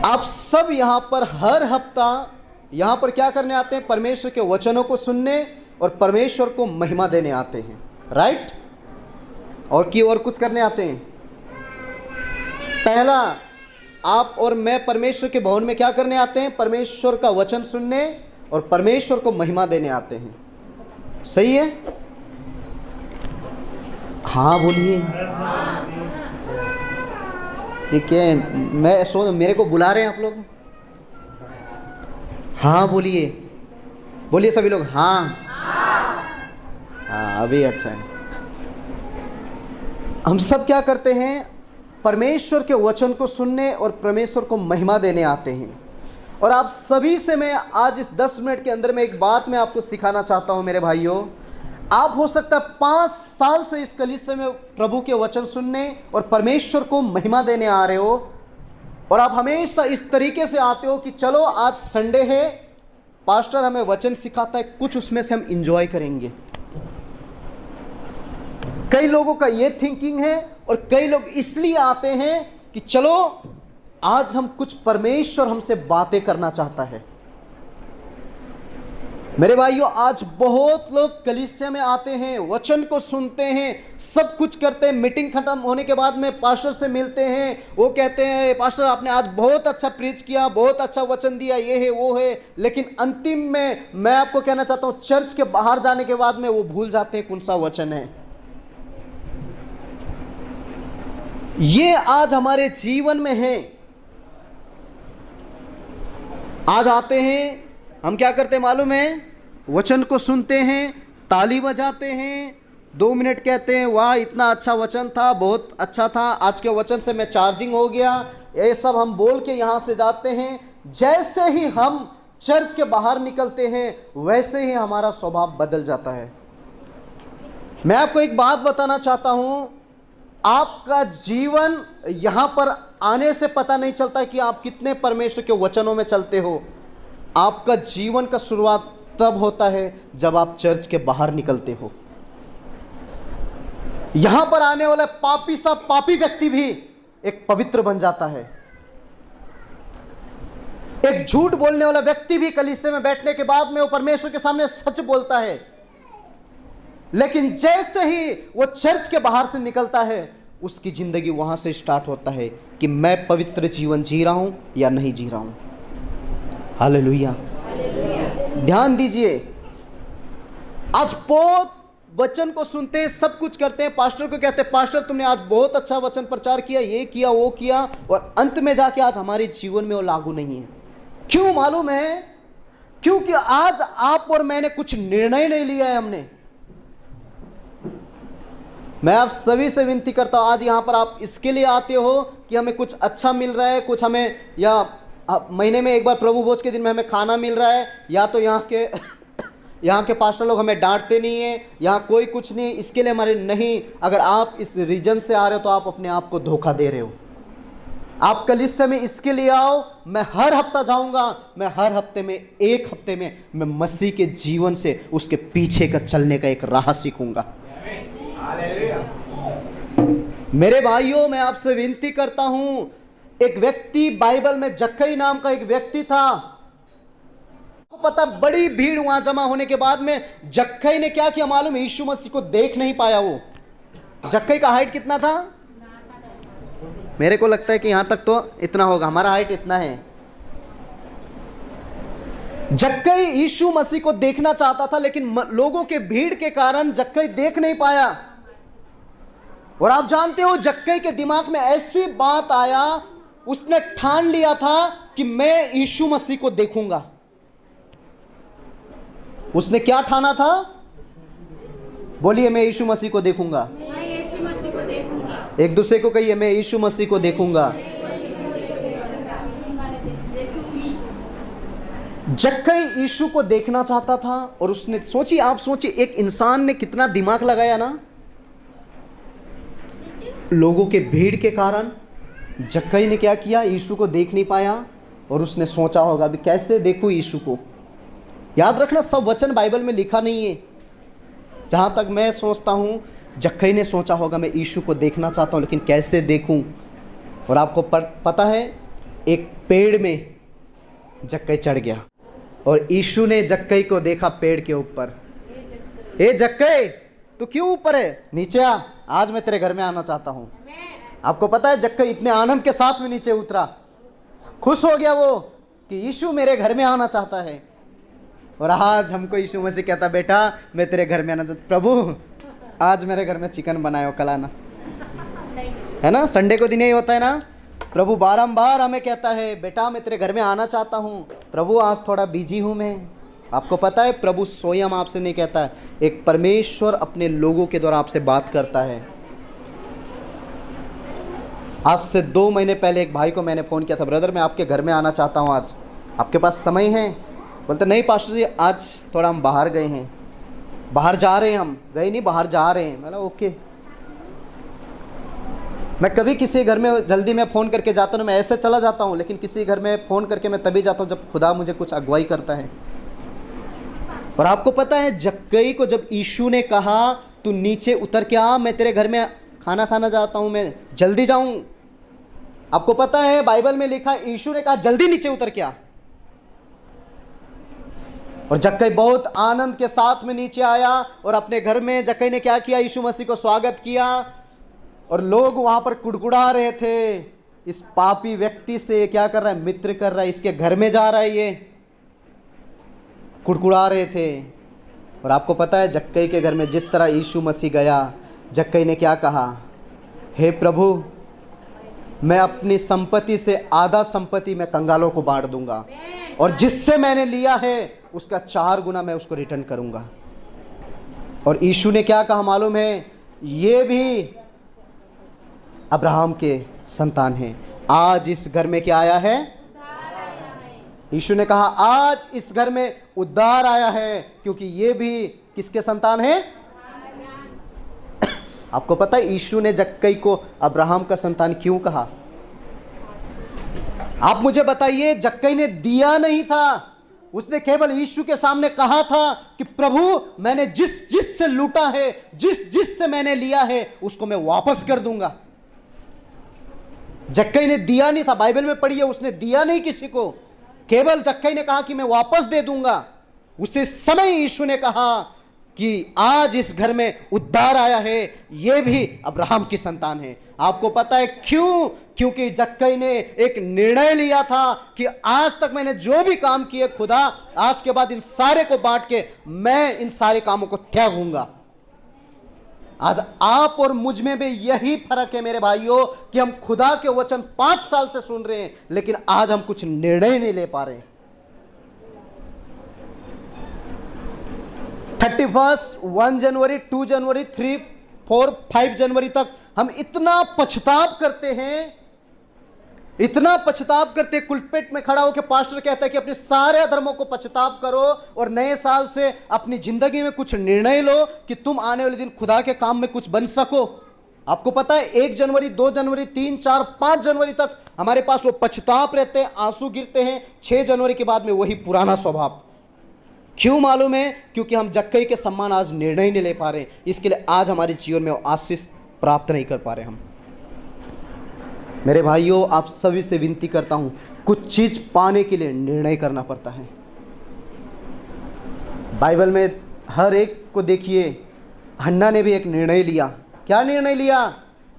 आप सब यहाँ पर हर हफ्ता यहाँ पर क्या करने आते हैं? परमेश्वर के वचनों को सुनने और परमेश्वर को महिमा देने आते हैं, राइट? और कुछ करने आते हैं? पहला, आप और मैं परमेश्वर के भवन में क्या करने आते हैं? परमेश्वर का वचन सुनने और परमेश्वर को महिमा देने आते हैं। सही है? हाँ बोलिए। ठीक है, मेरे को बुला रहे हैं आप लोग? हाँ बोलिए, बोलिए सभी लोग। हाँ हाँ, अभी अच्छा है। हम सब क्या करते हैं? परमेश्वर के वचन को सुनने और परमेश्वर को महिमा देने आते हैं। और आप सभी से मैं आज इस 10 मिनट के अंदर में एक बात मैं आपको सिखाना चाहता हूं मेरे भाइयों। आप हो सकता है 5 साल से इस कलीसिया में प्रभु के वचन सुनने और परमेश्वर को महिमा देने आ रहे हो, और आप हमेशा इस तरीके से आते हो कि चलो आज संडे है, पास्टर हमें वचन सिखाता है, कुछ उसमें से हम इंजॉय करेंगे। कई लोगों का ये थिंकिंग है, और कई लोग इसलिए आते हैं कि चलो आज हम कुछ परमेश्वर हमसे बातें करना चाहता है। मेरे भाइयों, आज बहुत लोग कलीसिया में आते हैं, वचन को सुनते हैं, सब कुछ करते हैं, मीटिंग खत्म होने के बाद में पास्टर से मिलते हैं, वो कहते हैं पास्टर आपने आज बहुत अच्छा प्रीच किया, बहुत अच्छा वचन दिया, ये है वो है, लेकिन अंतिम में मैं आपको कहना चाहता हूं, चर्च के बाहर जाने के बाद में वो भूल जाते हैं कौन सा वचन है। ये आज हमारे जीवन में है। आज आते हैं, हम क्या करते हैं मालूम है? वचन को सुनते हैं, ताली बजाते हैं, 2 मिनट कहते हैं वाह इतना अच्छा वचन था, बहुत अच्छा था, आज के वचन से मैं चार्जिंग हो गया, ये सब हम बोल के यहाँ से जाते हैं। जैसे ही हम चर्च के बाहर निकलते हैं वैसे ही हमारा स्वभाव बदल जाता है। मैं आपको एक बात बताना चाहता हूँ, आपका जीवन यहाँ पर आने से पता नहीं चलता कि आप कितने परमेश्वर के वचनों में चलते हो। आपका जीवन का शुरुआत तब होता है जब आप चर्च के बाहर निकलते हो। यहां पर आने वाला पापी सा पापी व्यक्ति भी एक पवित्र बन जाता है। एक झूठ बोलने वाला व्यक्ति भी कलीसिया में बैठने के बाद में वो परमेश्वर के सामने सच बोलता है, लेकिन जैसे ही वो चर्च के बाहर से निकलता है उसकी जिंदगी वहां से स्टार्ट होता है कि मैं पवित्र जीवन जी रहा हूं या नहीं जी रहा हूं। हालेलुया। ध्यान दीजिए, आज बहुत वचन को सुनते हैं, सब कुछ करते हैं, पास्टर को कहते हैं पास्टर तुमने आज बहुत अच्छा वचन प्रचार किया, ये किया वो किया, और अंत में जाके आज हमारे जीवन में वो लागू नहीं है। क्यों मालूम है? क्योंकि आज आप और मैंने कुछ निर्णय नहीं लिया है हमने। मैं आप सभी से विनती करता हूं, आज यहां पर आप इसके लिए आते हो कि हमें कुछ अच्छा मिल रहा है, कुछ हमें या महीने में एक बार प्रभु भोज के दिन में हमें खाना मिल रहा है, या तो यहाँ के पास्टर लोग हमें डांटते नहीं है, यहाँ कोई कुछ नहीं, इसके लिए हमारे नहीं। अगर आप इस रीजन से आ रहे हो तो आप अपने आप को धोखा दे रहे हो। आप कलीसिया में इसके लिए आओ, मैं हर हफ्ता जाऊंगा, मैं हर हफ्ते में एक हफ्ते में मैं मसीह के जीवन से उसके पीछे का चलने का एक राह सीखूंगा। मेरे भाइयों, मैं आपसे विनती करता हूं, एक व्यक्ति बाइबल में जक्कई नाम का एक व्यक्ति था। आपको पता, बड़ी भीड़ वहां जमा होने के बाद में जक्कई ने क्या किया मालूम? यीशु मसीह को देख नहीं पाया। वो जक्कई का हाइट कितना था? मेरे को लगता है कि यहां तक तो इतना होगा, हमारा हाइट इतना है। जक्कई यीशु मसीह को देखना चाहता था, लेकिन लोगों के भीड़ के कारण जक्कई देख नहीं पाया। और आप जानते हो, जक्कई के दिमाग में ऐसी बात आया, उसने ठान लिया था कि मैं यीशु मसीह को देखूंगा। उसने क्या ठाना था? बोलिए, मैं यीशु मसीह को देखूंगा। एक दूसरे को कहिए, मैं यीशु मसीह को देखूंगा। जक्कई यीशु को देखना चाहता था, और उसने सोची, आप सोचिए, एक इंसान ने कितना दिमाग लगाया ना। लोगों के भीड़ के कारण जक्कई ने क्या किया? यीशु को देख नहीं पाया, और उसने सोचा होगा अभी कैसे देखूं यीशु को। याद रखना, सब वचन बाइबल में लिखा नहीं है। जहाँ तक मैं सोचता हूँ, जक्कई ने सोचा होगा मैं यीशु को देखना चाहता हूँ, लेकिन कैसे देखूं। और आपको पता है, एक पेड़ में जक्कई चढ़ गया और यीशु ने जक्कई को देखा पेड़ के ऊपर। ए जक्कई, तू क्यों ऊपर है? नीचे आ, आज मैं तेरे घर में आना चाहता हूँ। आपको पता है जक्कई इतने आनंद के साथ में नीचे उतरा, खुश हो गया वो कि यीशु मेरे घर में आना चाहता है। और आज हमको यीशु मसीह कहता, बेटा मैं तेरे घर में आना चाहता। प्रभु आज मेरे घर में चिकन बनायो, कल आना, है ना? संडे को दिन यही होता है ना। प्रभु बारंबार हमें कहता है, बेटा मैं तेरे घर में आना चाहता हूँ। प्रभु आज थोड़ा बिजी हूँ मैं। आपको पता है प्रभु स्वयं आपसे नहीं कहता है, एक परमेश्वर अपने लोगों के द्वारा आपसे बात करता है। आज से 2 महीने पहले एक भाई को मैंने फ़ोन किया था, ब्रदर मैं आपके घर में आना चाहता हूँ, आज आपके पास समय है? बोलते नहीं पास्टर जी, आज थोड़ा हम बाहर गए हैं, बाहर जा रहे हैं। हम गए नहीं, बाहर जा रहे हैं। मैंने ओके। मैं कभी किसी घर में जल्दी में फ़ोन करके जाता हूँ, मैं ऐसे चला जाता हूँ, लेकिन किसी घर में फ़ोन करके मैं तभी जाता हूँ जब खुदा मुझे कुछ अगुवाई करता है। और आपको पता है जक्कई को जब यीशु ने कहा तू नीचे उतर के आ, मैं तेरे घर में खाना खाना चाहता हूँ, मैं जल्दी जाऊँ। आपको पता है बाइबल में लिखा यीशु ने कहा जल्दी नीचे उतर के आ। और जक्कई बहुत आनंद के साथ में नीचे आया और अपने घर में जक्कई ने क्या किया? यीशु मसीह को स्वागत किया। और लोग वहां पर कुड़कुड़ा रहे थे, इस पापी व्यक्ति से क्या कर रहा है? मित्र कर रहा है, इसके घर में जा रहा है, ये कुड़कुड़ा रहे थे। और आपको पता है जक्कई के घर में जिस तरह यीशु मसीह गया, जक्कई ने क्या कहा? हे प्रभु, मैं अपनी संपत्ति से आधा संपत्ति मैं कंगालों को बांट दूंगा और जिससे मैंने लिया है उसका 4 गुना मैं उसको रिटर्न करूंगा। और यीशु ने क्या कहा मालूम है? ये भी अब्राहम के संतान हैं। आज इस घर में क्या आया है? यीशु ने कहा आज इस घर में उद्धार आया है, क्योंकि ये भी किसके संतान है? आपको पता है यीशु ने जक्कई को अब्राहम का संतान क्यों कहा? आप मुझे बताइए। जक्कई ने दिया नहीं था, उसने केवल यीशु के सामने कहा था कि प्रभु मैंने जिस से लूटा है, जिस से मैंने लिया है उसको मैं वापस कर दूंगा। जक्कई ने दिया नहीं था, बाइबल में पढ़िए, उसने दिया नहीं किसी को, केवल जक्कई ने कहा कि मैं वापस दे दूंगा। उसी समय यीशु ने कहा कि आज इस घर में उद्धार आया है, ये भी अब्राहम की संतान है। आपको पता है क्यों? क्योंकि जक्कई ने एक निर्णय लिया था कि आज तक मैंने जो भी काम किए खुदा, आज के बाद इन सारे को बांट के मैं इन सारे कामों को त्यागूंगा। आज आप और मुझ में भी यही फर्क है मेरे भाइयों कि हम खुदा के वचन 5 साल से सुन रहे हैं, लेकिन आज हम कुछ निर्णय नहीं ले पा रहे। 31, 1 जनवरी, 2 जनवरी, 3, 4, 5 जनवरी तक हम इतना पछताव करते हैं, इतना पछताव करते। कुलपेट में खड़ा होकर पास्टर कहता है कि अपने सारे अधर्मों को पछताव करो और नए साल से अपनी जिंदगी में कुछ निर्णय लो कि तुम आने वाले दिन खुदा के काम में कुछ बन सको। आपको पता है 1 जनवरी, 2 जनवरी, 3, 4, 5 जनवरी तक हमारे पास वो पछताव रहते हैं, आंसू गिरते हैं। 6 जनवरी के बाद में वही पुराना स्वभाव। क्यों मालूम है? क्योंकि हम जक्कई के सम्मान आज निर्णय नहीं ले पा रहे, इसके लिए आज हमारे जीवन में आशीष प्राप्त नहीं कर पा रहे हम। मेरे भाइयों, आप सभी से विनती करता हूं, कुछ चीज पाने के लिए निर्णय करना पड़ता है। बाइबल में हर एक को देखिए, हन्ना ने भी एक निर्णय लिया। क्या निर्णय लिया?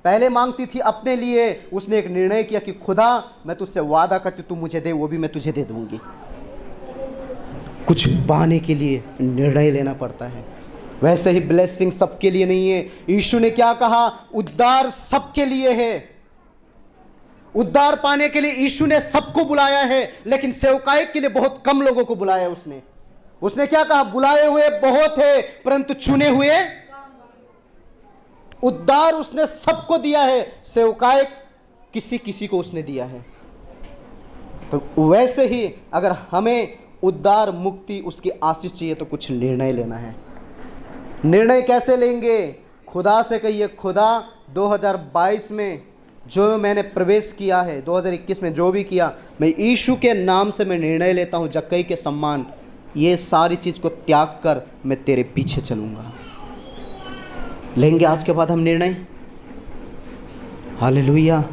पहले मांगती थी अपने लिए, उसने एक निर्णय किया कि खुदा मैं तुझसे वादा करती, तू मुझे दे, वो भी मैं तुझे दे दूंगी। कुछ पाने के लिए निर्णय लेना पड़ता है। वैसे ही ब्लेसिंग सबके लिए नहीं है। यीशु ने क्या कहा? उद्धार सबके लिए है। उद्धार पाने के लिए यीशु ने सबको बुलाया है, लेकिन सेवकाई के लिए बहुत कम लोगों को बुलाया उसने क्या कहा? बुलाए हुए बहुत है परंतु चुने हुए। उद्धार उसने सबको दिया है, सेवकाई किसी किसी को उसने दिया है। तो वैसे ही अगर हमें उद्धार, मुक्ति, उसकी आशीष चाहिए तो कुछ निर्णय लेना है। निर्णय कैसे लेंगे? खुदा से कहिए, खुदा 2022 में जो मैंने प्रवेश किया है, 2021 में जो भी किया, मैं यीशु के नाम से मैं निर्णय लेता हूँ, जक्कई के सम्मान, ये सारी चीज़ को त्याग कर मैं तेरे पीछे चलूँगा। लेंगे आज के बाद हम निर्णय। हालेलुया।